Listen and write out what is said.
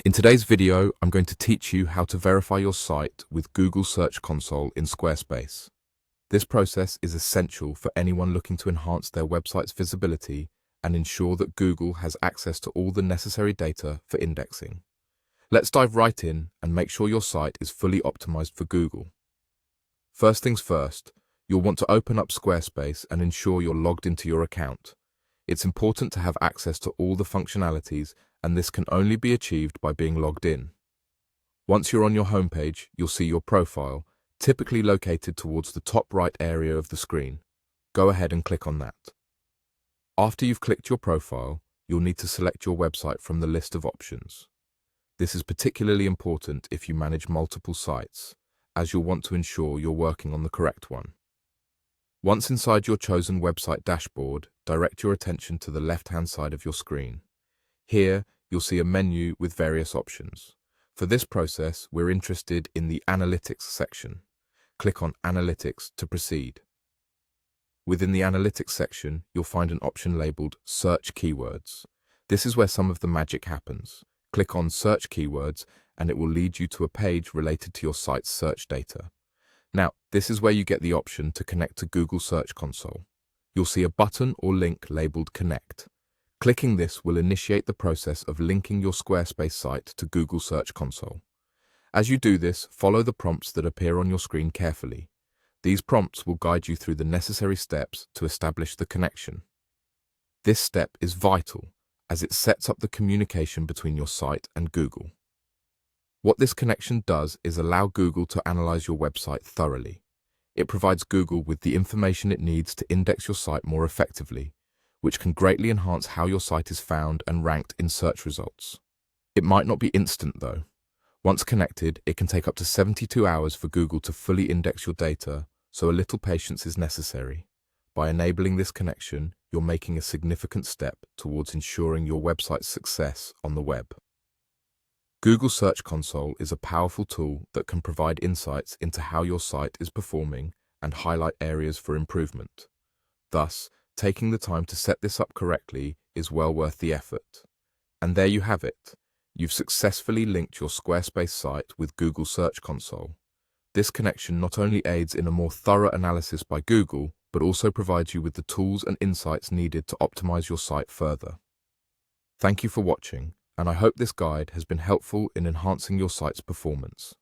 In today's video, I'm going to teach you how to verify your site with Google Search Console in Squarespace. This process is essential for anyone looking to enhance their website's visibility and ensure that Google has access to all the necessary data for indexing. Let's dive right in and make sure your site is fully optimized for Google. First things first, you'll want to open up Squarespace and ensure you're logged into your account. It's important to have access to all the functionalities, and this can only be achieved by being logged in. Once you're on your homepage, you'll see your profile, typically located towards the top right area of the screen. Go ahead and click on that. After you've clicked your profile, you'll need to select your website from the list of options. This is particularly important if you manage multiple sites, as you'll want to ensure you're working on the correct one. Once inside your chosen website dashboard, direct your attention to the left-hand side of your screen. Here, you'll see a menu with various options. For this process, we're interested in the Analytics section. Click on Analytics to proceed. Within the Analytics section, you'll find an option labeled Search Keywords. This is where some of the magic happens. Click on Search Keywords, and it will lead you to a page related to your site's search data. Now, this is where you get the option to connect to Google Search Console. You'll see a button or link labeled Connect. Clicking this will initiate the process of linking your Squarespace site to Google Search Console. As you do this, follow the prompts that appear on your screen carefully. These prompts will guide you through the necessary steps to establish the connection. This step is vital, as it sets up the communication between your site and Google. What this connection does is allow Google to analyze your website thoroughly. It provides Google with the information it needs to index your site more effectively, which can greatly enhance how your site is found and ranked in search results. It might not be instant though. Once connected, it can take up to 72 hours for Google to fully index your data, so a little patience is necessary. By enabling this connection, you're making a significant step towards ensuring your website's success on the web. Google Search Console is a powerful tool that can provide insights into how your site is performing and highlight areas for improvement. Thus, taking the time to set this up correctly is well worth the effort. And there you have it. You've successfully linked your Squarespace site with Google Search Console. This connection not only aids in a more thorough analysis by Google, but also provides you with the tools and insights needed to optimize your site further. Thank you for watching, and I hope this guide has been helpful in enhancing your site's performance.